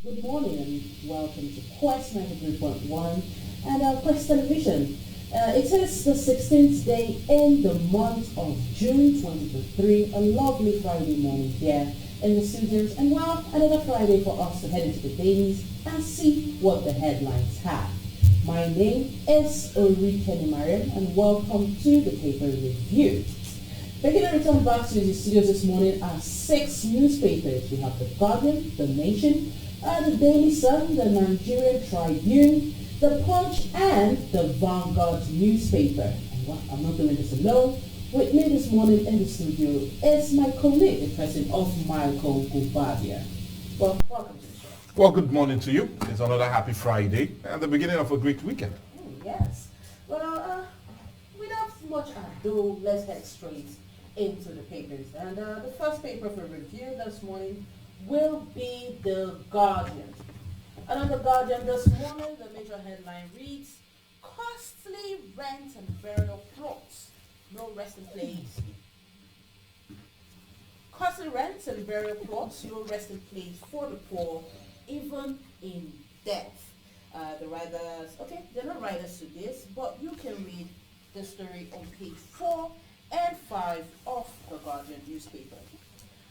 Good morning and welcome to Quest 93.1 and Quest Television. It is the 16th day in the month of June 2023, a lovely Friday morning here in the studios, and well, another Friday for us to head into the dailies and see what the headlines have. My name is Ori Kenny-Mariam and welcome to the paper review. Making a return back to the studios this morning are 6 newspapers. We have The Guardian, The Nation, the Daily Sun, the Nigerian Tribune, the Punch, and the Vanguard newspaper. And well, I'm not doing this alone. With me this morning in the studio is my colleague, the person of Michael Gubadia. Well, welcome to the show. Well, good morning to you. It's another happy Friday and the beginning of a great weekend. Yes. Well, without much ado, let's head straight into the papers. And the first paper for review this morning will be The Guardian. And on The Guardian this morning, the major headline reads, Costly rent and burial plots, no resting place. Costly rent and burial plots, no resting place for the poor, even in death. The writers, okay, they're not writers to this, but you can read the story on page 4 and 5 of The Guardian newspaper.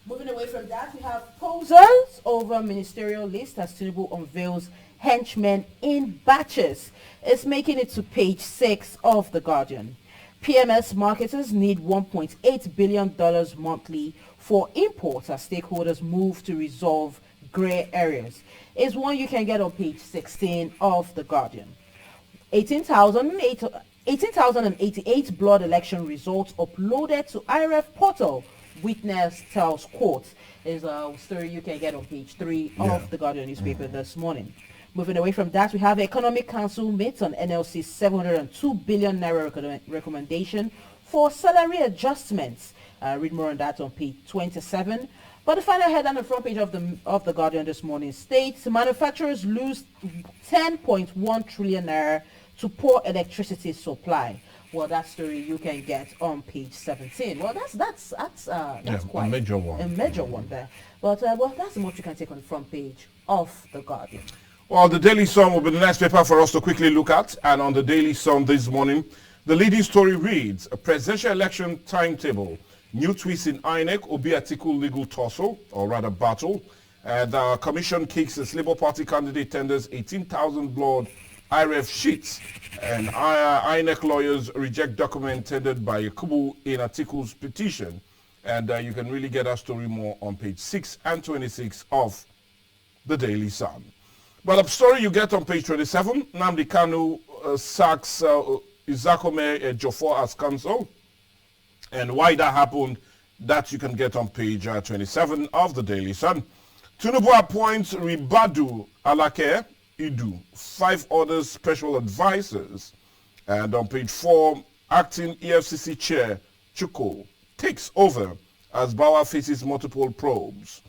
Moving away from that, we have posers over ministerial list as Tinubu unveils henchmen in batches. It's making it to page 6 of The Guardian. PMS marketers need $1.8 billion monthly for imports as stakeholders move to resolve grey areas. It's one you can get on page 16 of The Guardian. 18,088 blood election results uploaded to IRF portal. Witness tells court is a story you can get on page 3 of The Guardian newspaper this morning. Moving away from that, we have Economic Council meets on NLC's 702 billion naira recommendation for salary adjustments. Read more on that on page 27. But the final headline on the front page of the Guardian this morning states manufacturers lose 10.1 trillion naira to poor electricity supply. Well, that story you can get on page 17. Well, that's quite a major one. A major one there. But well, that's the most you can take on the front page of The Guardian. Well, the Daily Sun will be the next paper for us to quickly look at. And on the Daily Sun this morning, the leading story reads, a presidential election timetable. New twist in INEC, Obi Atiku legal tussle, or rather battle. The commission kicks its Labour Party candidate tenders 18,000 blood IRF sheets, and INEC lawyers reject document tendered by Yakubu in Atiku's petition. And you can really get that story more on page 6 and 26 of the Daily Sun. But the story you get on page 27, Nnamdi Kanu sacks Izakome Ejiofor as counsel. And why that happened, that you can get on page 27 of the Daily Sun. Tinubu appoints Ribadu Alake Idu, 5 other special advisors. And on page 4, acting EFCC chair Chuko takes over as Bawa faces multiple probes.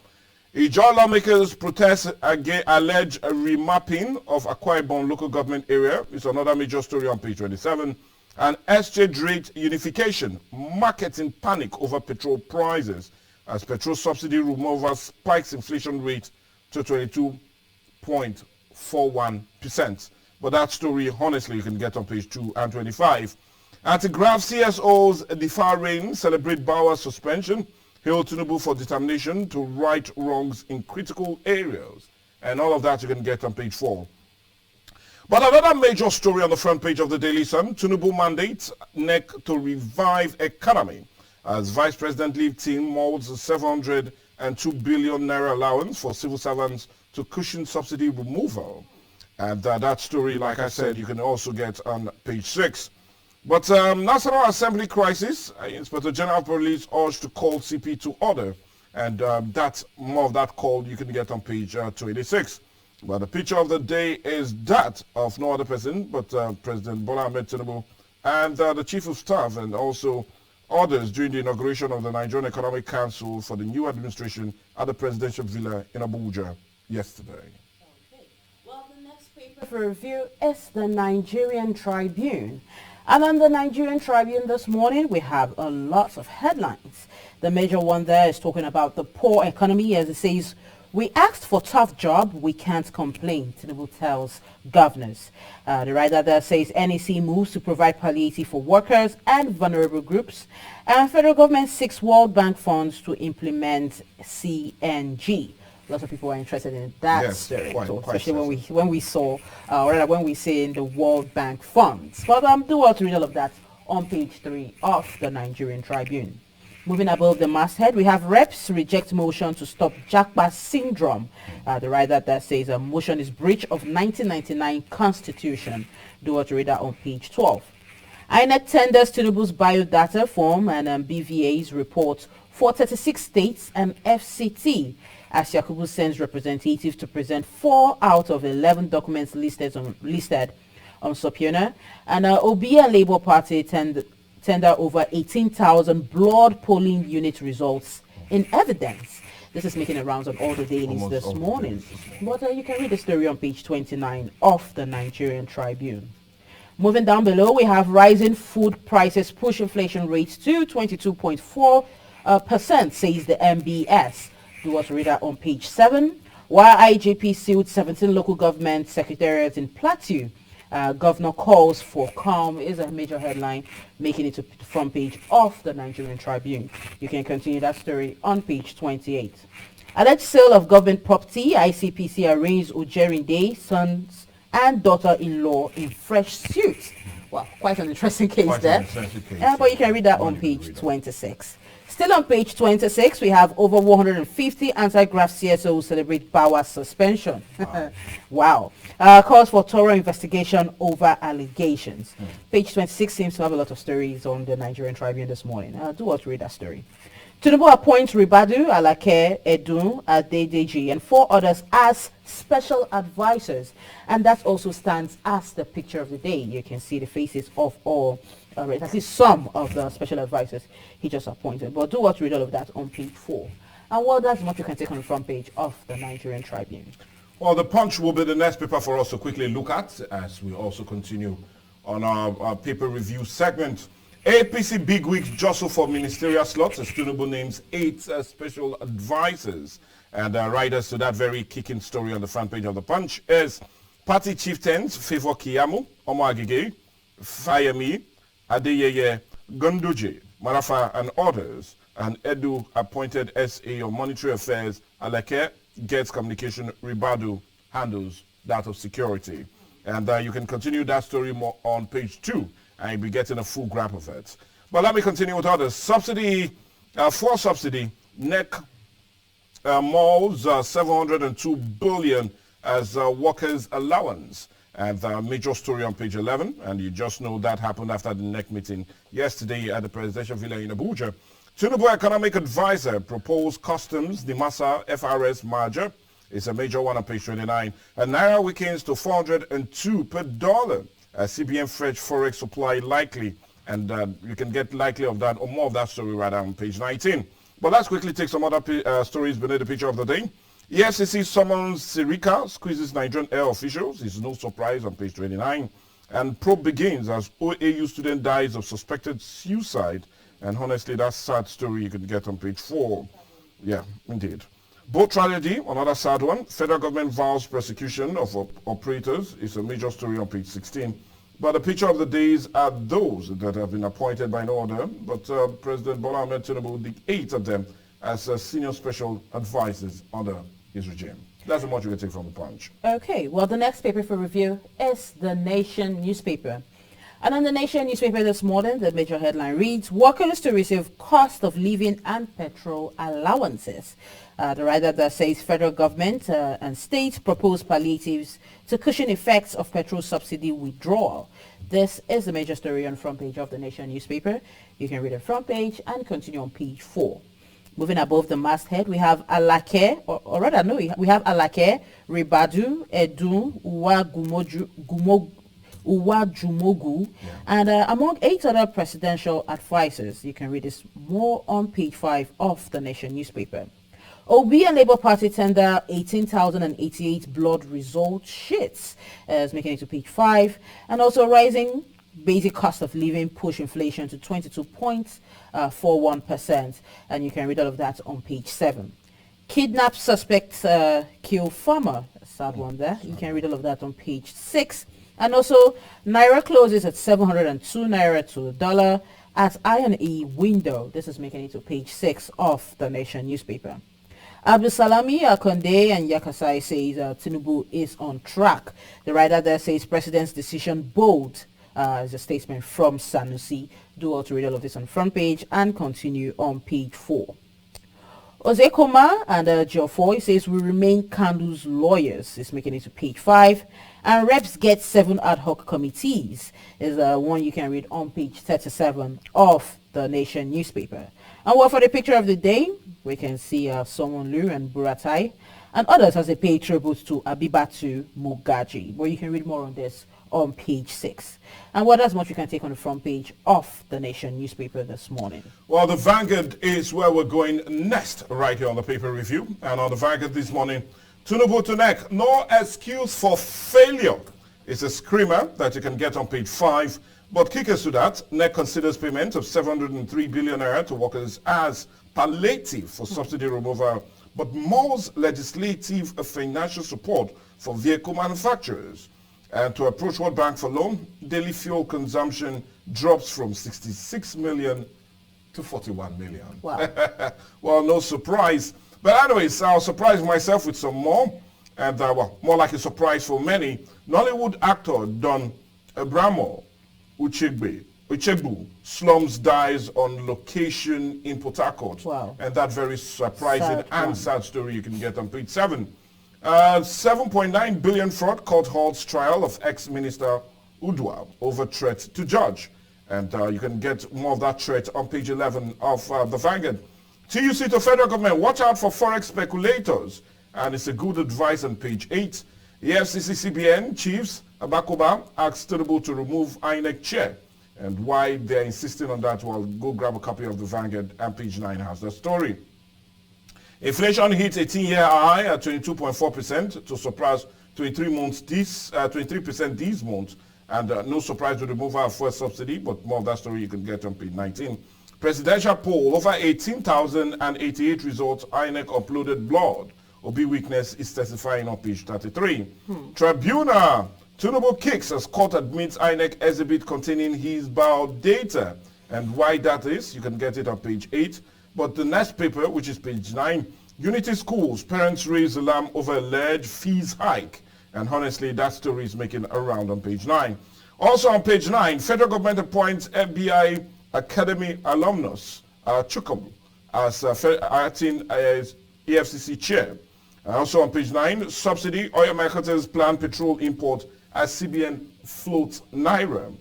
Ijaw lawmakers protest against alleged remapping of Akwa Ibom local government area. It's another major story on page 27. And exchange rate unification, marketing panic over petrol prices as petrol subsidy removal spikes inflation rate to 22.41%. But that story, honestly, you can get on page 2 and 25. Anti-graft CSOs defy reign, celebrate Bauer's suspension, hail Tinubu for determination to right wrongs in critical areas. And all of that you can get on page 4. But another major story on the front page of the Daily Sun, Tinubu mandates NEC to revive economy as Vice President Leave team molds a 702 billion naira allowance for civil servants to cushion subsidy removal. And that story, like I said, you can also get on page 6. But National Assembly crisis, Inspector General of Police urged to call CP to order. And that's more of that call you can get on page 286. But the picture of the day is that of no other person but President Bola Ahmed Tinubu and the Chief of Staff and also others during the inauguration of the Nigerian Economic Council for the new administration at the Presidential Villa in Abuja yesterday. Okay. Well, the next paper for review is the Nigerian Tribune. And on the Nigerian Tribune this morning, we have a lot of headlines. The major one there is talking about the poor economy, as it says, We asked for tough job, we can't complain, Tinubu tells governors. The writer there says NEC moves to provide palliative for workers and vulnerable groups. And federal government seeks World Bank funds to implement CNG. Lots of people are interested in that story, especially when we saw, or rather when we see in the World Bank funds. But do want to read all of that on page 3 of the Nigerian Tribune. Moving above the masthead, we have reps reject motion to stop Japa syndrome. The writer that says a motion is breach of 1999 constitution. Do want to read that on page 12. INEC tenders Tinubu's biodata form and BVA's report for 36 states and FCT, as Yakubu sends representatives to present 4 out of 11 documents listed on subpoena. And Obi and Labour Party tender over 18,000 blood polling unit results in evidence. This is making the rounds on all the dailies this morning. But you can read the story on page 29 of the Nigerian Tribune. Moving down below, we have rising food prices push inflation rates to 22.4%, says the MBS. Do want to read that on page 7. While IGP sealed 17 local government secretariats in Plateau, governor calls for calm is a major headline, making it to the front page of the Nigerian Tribune. You can continue that story on page 28. Alleged sale of government property, ICPC arraigns Ujerinde, sons and daughter-in-law in fresh suit. Well, quite an interesting case there. But you can read that on page 26. Still on page 26, we have over 150 anti-graft CSOs celebrate Bauer's suspension. Wow. Calls for thorough investigation over allegations. Page 26 seems to have a lot of stories on the Nigerian Tribune this morning. Do want to read that story. Tinubu appoints Ribadu, Alake, Edun, Adedeji, and 4 others as special advisors. And that also stands as the picture of the day. You can see the faces of all, at least some of the special advisors he just appointed. But do want to read all of that on page 4. And well, that's what you can take on the front page of the Nigerian Tribune. Well, the Punch will be the next paper for us to quickly look at as we also continue on our paper review segment. APC bigwigs jostle for ministerial slots as Tinubu names 8 special advisors. And riders to that very kicking story on the front page of the Punch is party chieftains favor Kiyamu, Omo Agige, Fayemi, Adeyeye, Gondoje, Marafa and others. And Edu appointed SA on Monetary Affairs. Alake gets communication. Ribadu handles that of security. And you can continue that story more on page 2. And you'll be getting a full grab of it. But let me continue with others. Subsidy, for subsidy, NEC molds 702 billion as workers' allowance. And the major story on page 11. And you just know that happened after the NEC meeting yesterday at the presidential villa in Abuja. Tinubu economic advisor proposed customs, the Massa FRS merger. It's a major one on page 29. And Naira weakens to 402 per dollar. CBN fresh forex supply likely, and you can get likely of that or more of that story right on page 19. But let's quickly take some other stories beneath the picture of the day. EFCC summons Sirika, squeezes Nigerian air officials. It's no surprise on page 29. And probe begins as OAU student dies of suspected suicide. And honestly, that's a sad story you can get on page 4. Yeah, indeed. Boat tragedy, another sad one. Federal government vows prosecution of operators. It's a major story on page 16. But the picture of the days are those that have been appointed by an order. But President Bola Ahmed Tinubu, the 8 of them, as senior special advisors under his regime. That's much you can take from the Punch. Okay, well, the next paper for review is the Nation newspaper. And on the Nation newspaper this morning, the major headline reads, workers to receive cost of living and petrol allowances. The writer that says federal government and states propose palliatives to cushion effects of petrol subsidy withdrawal. This is the major story on front page of the Nation newspaper. You can read the front page and continue on page 4. Moving above the masthead, we have Alake, or rather, no, we have Alake, Ribadu, Edu, Uwajumogu, and among 8 other presidential advisors. You can read this more on page 5 of the Nation newspaper. Obi and Labour Party tender 18,088 blood result sheets, making it to page 5, and also rising basic cost of living push inflation to 22.41%, and you can read all of that on page 7. Kidnap suspect kill farmer. A sad one there. You can read all of that on page 6. And also, Naira closes at 702 Naira to the dollar at I&E window. This is making it to page 6 of the Nation newspaper. Abdusalami, Akonde and Yakasai says Tinubu is on track. The writer there says president's decision bold is a statement from Sanusi. Do also read all of this on front page and continue on page 4. Ozekoma and Joffo says we remain Kandu's lawyers. It's making it to page 5. And reps get 7 ad hoc committees is one you can read on page 37 of the Nation newspaper. And well, for the picture of the day, we can see Sonwon-Lu and Buratai and others as they pay tribute to Abibatu Mugaji. But you can read more on this on page 6. And what as much you can take on the front page of the Nation newspaper this morning. Well, the Vanguard is where we're going next, right here on the paper review. And on the Vanguard this morning, Tinubu to neck, no excuse for failure. It's a screamer that you can get on page 5. But kickers to that, NEC considers payment of 703 billion naira to workers as palliative for subsidy removal, but more legislative financial support for vehicle manufacturers. And to approach World Bank for loan, daily fuel consumption drops from 66 million to 41 million. Wow. Well, no surprise. But anyways, I'll surprise myself with some more. And well, more like a surprise for many. Nollywood actor Don Abramo Uchegbu slums dies on location in Port Harcourt. Wow. And that very surprising and sad story you can get on page 7. 7.9 billion fraud court halts trial of ex-minister Udwa over threat to judge. And you can get more of that threat on page 11 of the Vanguard. TUC to federal government, watch out for forex speculators. And it's a good advice on page 8. EFCC CBN chiefs Abakoba asked Tinubu to remove INEC chair. And why they're insisting on that, well, go grab a copy of the Vanguard and page 9 has the story. Inflation hit a 10-year high at 22.4% to surpass 23% this month. And no surprise with the removal of fuel subsidy, but more of that story you can get on page 19. Presidential poll, over 18,088 results, INEC uploaded blood. Obi weakness is testifying on page 33. Tribunal, Tinubu kicks as court admits INEC exhibit containing his bio data. And why that is, you can get it on page 8. But the next paper, which is page 9, Unity Schools, parents raise alarm over alleged fees hike. And honestly, that story is making a round on page 9. Also on page 9, federal government appoints FBI Academy alumnus Chukum as acting as EFCC chair. Also on page 9, subsidy, oil marketers plan petrol import as CBN floats Naira.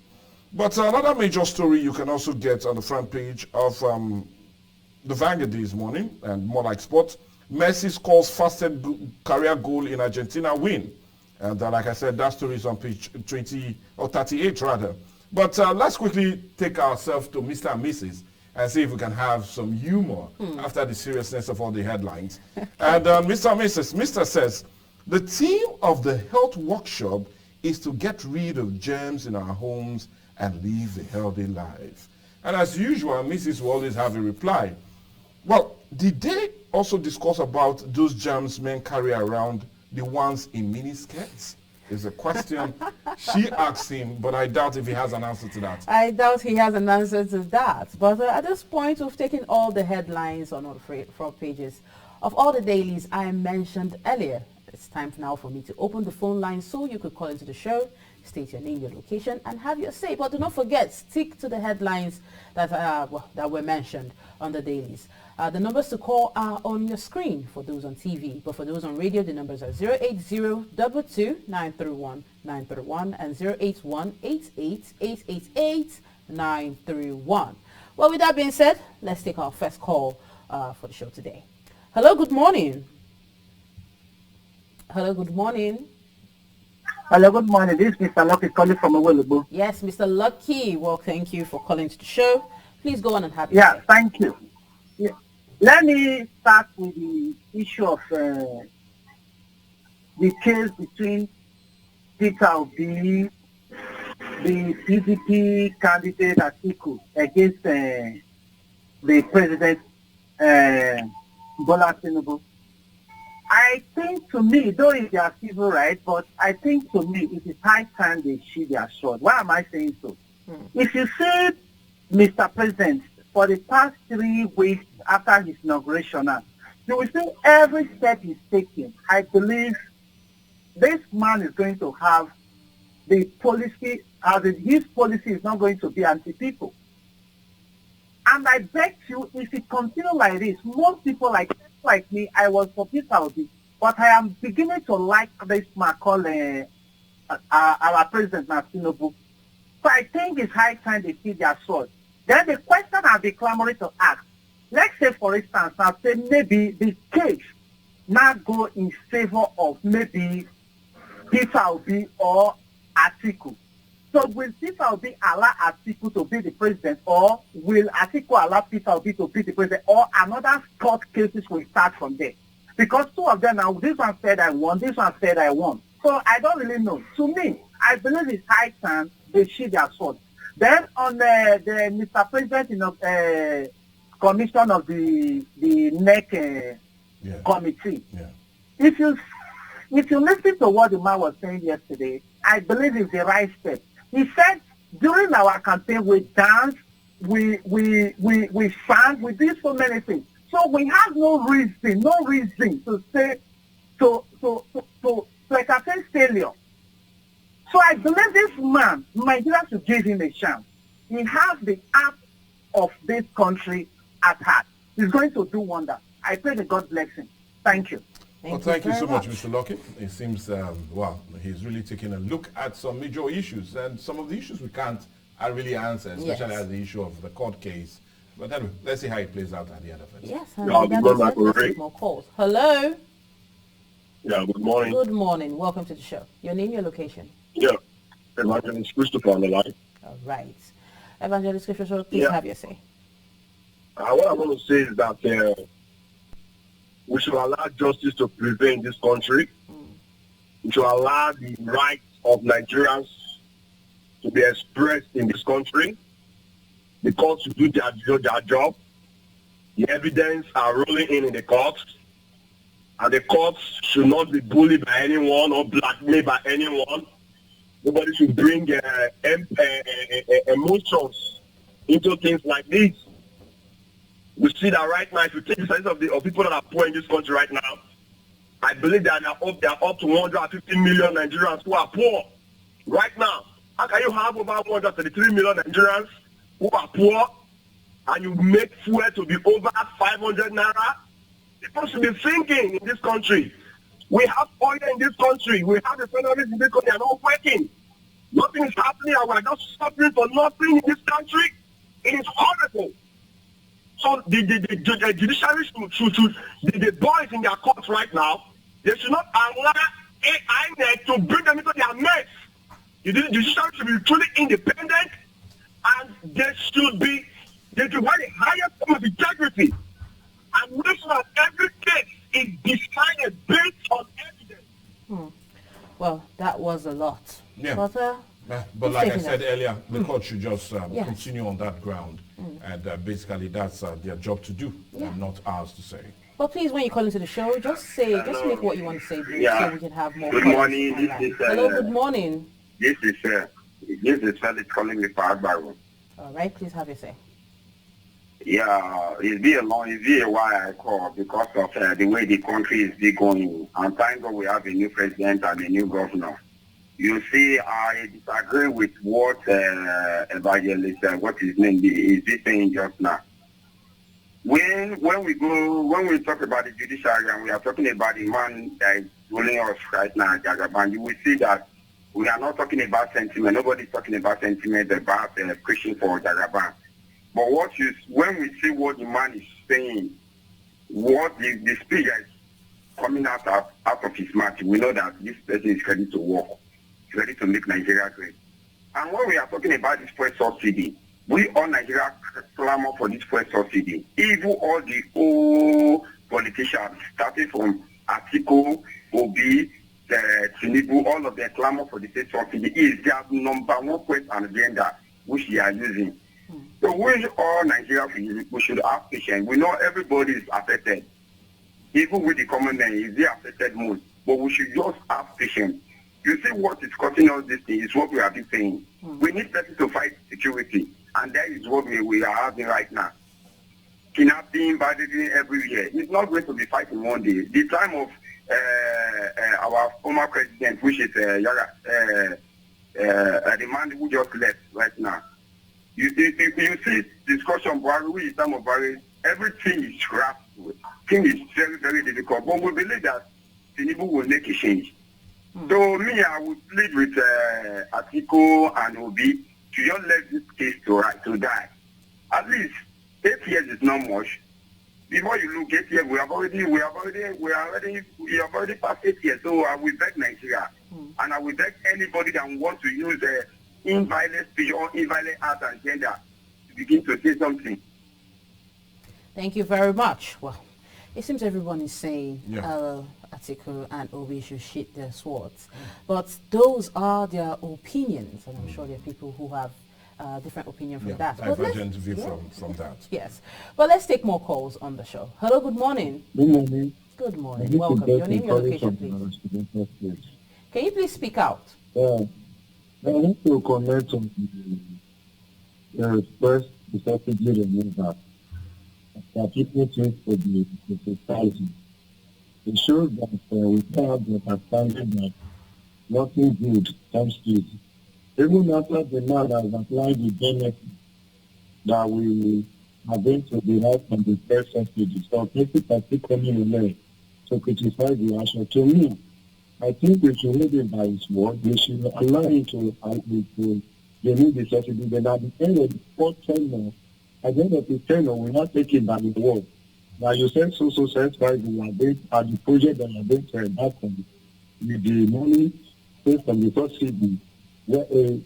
But another major story you can also get on the front page of the Vanguard this morning, and more like sports, Messi scores fastest career goal in Argentina win. And like I said, that story is on page 20 or 38 rather. But let's quickly take ourselves to Mr. and Mrs. and see if we can have some humor after the seriousness of all the headlines. And Mr. and Mrs. Mr. says, the theme of the health workshop is to get rid of germs in our homes and live a healthy life. And as usual, Mrs. will always have a reply. Well, did they also discuss about those germs men carry around, the ones in miniskirts? Is a question she asked him, but I doubt if he has an answer to that. I doubt he has an answer to that. But at this point, we've taken all the headlines on all the front pages of all the dailies I mentioned earlier. It's time now for me to open the phone line so you could call into the show, state your name, your location, and have your say. But do not forget, stick to the headlines that that were mentioned on the dailies. The numbers to call are on your screen for those on TV, but for those on radio, the numbers are 080-22-931-931 and 081-88-888-931. Well, with that being said, let's take our first call for the show today. Hello, good morning. Hello, good morning. Hello, good morning. This is Mr. Lucky calling from Awolobo. Yes, Mr. Lucky. Well, thank you for calling to the show. Please go on and have your say. Thank you. Yeah. Let me start with the issue of the case between Peter Obi, the PDP candidate Atiku, against the president, Bola Tinubu. I think to me, though it's their civil right, but I think to me it is high time they sheathe their sword. Why am I saying so? If you see Mr. President for the past 3 weeks after his inauguration, you will see every step he's taking. I believe this man is going to have the policy, his policy is not going to be anti-people. And I bet you, if it continues like this, most people like me, I was for Peter Obi, but I am beginning to like this man called our president, Tinubu. So I think it's high time they see their sword. Then the question I'll be clamoring to ask, let's say for instance, I'll say maybe the case now go in favor of maybe Peter Obi or Atiku. So will Peter Obi allow Atiku to be the president, or will Atiku allow Peter Obi to be the president, or another court cases will start from there? Because two of them now, this one said I won, this one said I won. So I don't really know. To me, I believe it's high time they sheathe their sword. Then on the Mr. President, commission of the NEC committee, if you listen to what the man was saying yesterday, I believe it's the right step. He said during our campaign we danced, we sang, we did so many things. So we have no reason to say like I said, failure. So I believe this man, Nigeria should give him a chance. He has the heart of this country at heart. He's going to do wonders. I pray that God bless him. Thank you. Thank you so much, Mr. Lockett. It seems, he's really taking a look at some major issues, and some of the issues we can't really answer, especially as the issue of the court case. But anyway, let's see how it plays out at the end of it. Yes, more calls. Hello. Yeah, good morning. Good morning. Welcome to the show. Your name, your location. Yeah, Evangelist Christopher on the line. All right. Evangelist Christopher, please have your say. What I want to say is that we should allow justice to prevail in this country. We should allow the rights of Nigerians to be expressed in this country. The courts to do their job. The evidence are rolling in the courts. And the courts should not be bullied by anyone or blackmailed by anyone. Nobody should bring emotions into things like this. We see that right now, if you take the size of people that are poor in this country right now, I believe that they are up to 150 million Nigerians who are poor right now. How can you have over 133 million Nigerians who are poor, and you make fuel to be over 500 naira? People should be thinking in this country. We have oil in this country. We have refineries in this country. They are not working. Nothing is happening, and we are just suffering for nothing in this country. It is horrible. So the judiciary should the boys in their courts right now, they should not allow INEC to bring them into their mess. The judiciary should be truly independent, and they should have the highest form of integrity. And make sure that every case is decided based on evidence. Well, that was a lot. Yeah. But like I said earlier, the court should just continue on that ground. And basically that's their job to do, and not ours to say. But please, when you call into the show, just make what you want to say, so we can have more. Good morning. Hello, good morning. This is Felix calling me for Agbaru. All right, please have your say. Yeah, it's been a while I call because of the way the country is going. And thank God we have a new president and a new governor. You see, I disagree with what Evangelist, what his name is saying just now. When we talk about the judiciary and we are talking about the man that is ruling us right now, Jagaban, you will see that we are not talking about sentiment. Nobody's talking about sentiment about Christian for Jagaban. But when we see what the man is saying, what the speech is coming out of his mouth, we know that this person is ready to work, ready to make Nigeria great. And when we are talking about this fuel subsidy, we all Nigeria clamor for this fuel subsidy. Even all the old politicians, starting from Atiku, Obi, Tinubu, all of them clamor for the fuel subsidy. Is their number one quest and agenda which they are using. So we all Nigeria, we should have patience. We know everybody is affected. even with the common men, is the affected most. But we should just have patience. You see what is causing all this thing is what we have been saying. We need people to fight security, and that is what we are having right now. Kidnapping, banditry everywhere. It's not going to be fighting one day. The time of our former president, which is the man who just left right now. You see discussion, Buhari, with time of Buhari, everything is scrapped. Thing is very, very difficult. But we believe that Tinubu will make a change. So me, I would plead with Atiko and Obi to just let this case to die. At least 8 years is not much. Before you look 8 years, we have already passed 8 years. So I will beg Nigeria, and I will beg anybody that wants to use inviolate speech or inviolate art and gender to begin to say something. Thank you very much. Well, it seems everyone is saying Atiku and Obi should sheath their swords. But those are their opinions, and I'm sure there are people who have different opinion from that. Divergent view from that. Yes. But let's take more calls on the show. Hello, good morning. Good morning. Good morning. Welcome. Your name, your location, please. Can you please speak out? I want to comment on the first effectively removal that people take for the society. It shows that we have the understanding that nothing good comes to it. Even after the man has applied the benefit that we are going to derive from the first subsidy, so people are still coming in to criticize the action. To me, I think we should hold him by his word. We should allow him to remove the subsidy. Then at the end of the fourth tenure, at the end of the tenure, we not take it by the word. Now you said so satisfied we are going at the project that you are going to embark on with the money based on the subsidy. The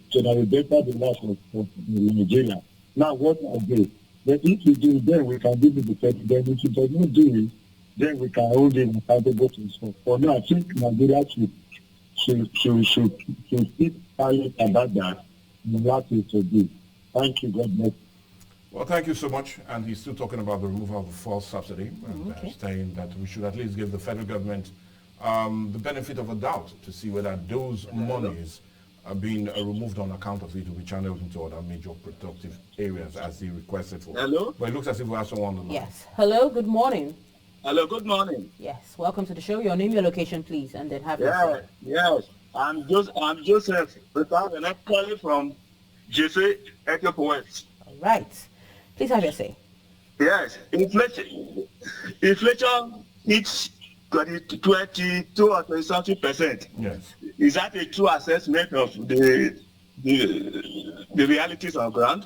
general better the life of Nigeria. Now what are they? But if we do, then we can give it the credit. Then if we do not do it, then we can hold him accountable to himself. For now, I think Nigeria should keep silent about that and allow it to do. Thank you. God bless. Well, thank you so much. And he's still talking about the removal of the false subsidy, and saying that we should at least give the federal government the benefit of a doubt to see whether those monies are being removed on account of it will be channeled into other major productive areas as he requested for. Hello? But it looks as if we have someone on the line. Yes. Hello, good morning. Hello, good morning. Yes, welcome to the show. Your name, your location, please, and then have your say. Yes. I'm Joseph. I'm calling from JC Echo West. All right. Please have your say. Yes. Inflation hits 22 or 20%. Yes. Is that a true assessment of the realities on ground?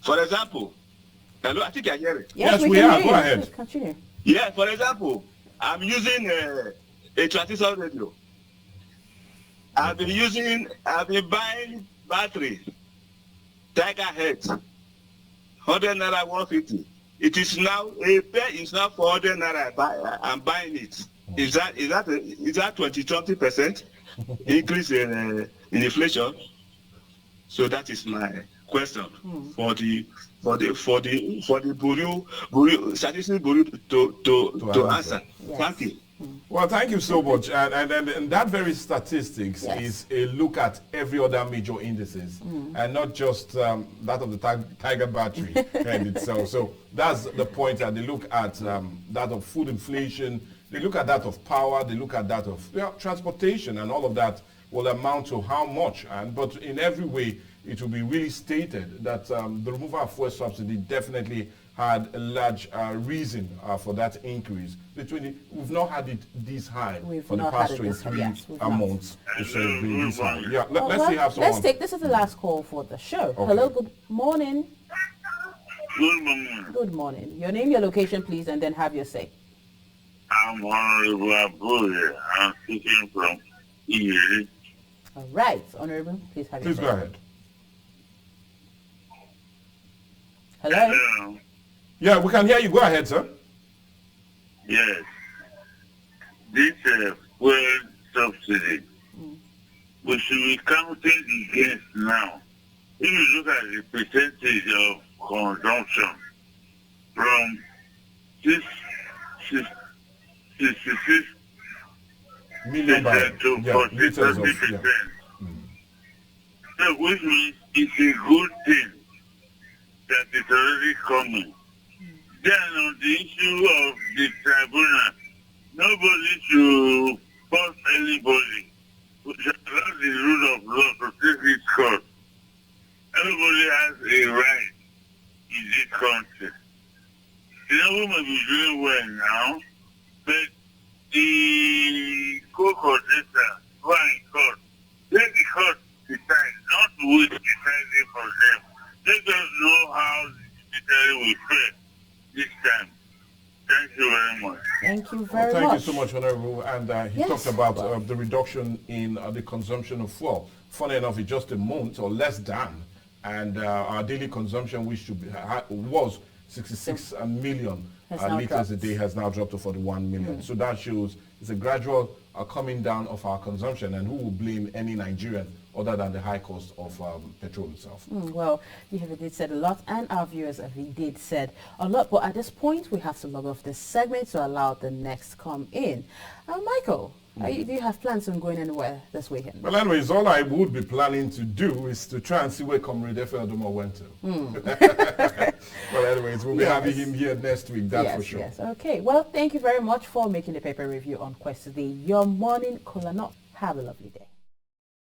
For example, hello, I think I hear it. Yes, we can are. hear Go you. ahead. Please continue. Yeah, for example, I'm using a transistor radio. I've been buying battery, Tiger Head, 100 naira, 150. It is now, a pair is now 400 naira. I'm buying it. Is that 20% increase in inflation? So that is my question for the Bureau statistics Bureau to answer. Yes. Thank you. Well, thank you so much. And that very statistics is a look at every other major indices and not just that of the Tiger battery and itself. So that's the point that they look at that of food inflation, they look at that of power, they look at that of transportation, and all of that will amount to how much. But in every way, it will be really stated that the removal of fuel subsidy definitely had a large reason for that increase. We've not had it this high for the past 23 months. It's been this high. Yeah, let's see how someone. Let's take, this is the last call for the show. Okay. Hello, good morning. Good morning. Good morning. Your name, your location, please, and then have your say. I'm Honorable Abure. I'm speaking from here. All right, Honorable, please have your say. Please go ahead. Hello? Yeah, we can hear you. Go ahead, sir. Yes. This fuel subsidy, we should be counting against now. If you look at the percentage of consumption from 66 million barrels. to Yeah, 40, liters of, 30%. yeah. So which means it's a good thing that it's already coming. Then on the issue of the tribunal, nobody should force anybody. We should allow the rule of law to take its course. Everybody has a right in this country. The know, we may be doing well now, but the co-contestants who are in court, let the court decide, not we deciding for them. Let us know how the judiciary will fare this time. Thank you very much. Thank you very Thank much. you so much, Honorable. And he Yes. talked about the reduction in the consumption of fuel. Funny enough, it's just a month or less than, and our daily consumption, which should be, was 66 million Has now liters a dropped. day, has now dropped to 41 million. So that shows it's a gradual coming down of our consumption, and who will blame any Nigerian other than the high cost of petrol itself? Well, you have indeed said a lot, and our viewers have indeed said a lot. But at this point, we have to log off this segment to allow the next come in. Michael, do you have plans on going anywhere this weekend? Well, anyways, all I would be planning to do is to try and see where Comrade Efe went to. Well, anyways, we'll be having him here next week, that's for sure. Yes, okay. Well, thank you very much for making the paper review on Quest today. Your morning cola nut. Have a lovely day.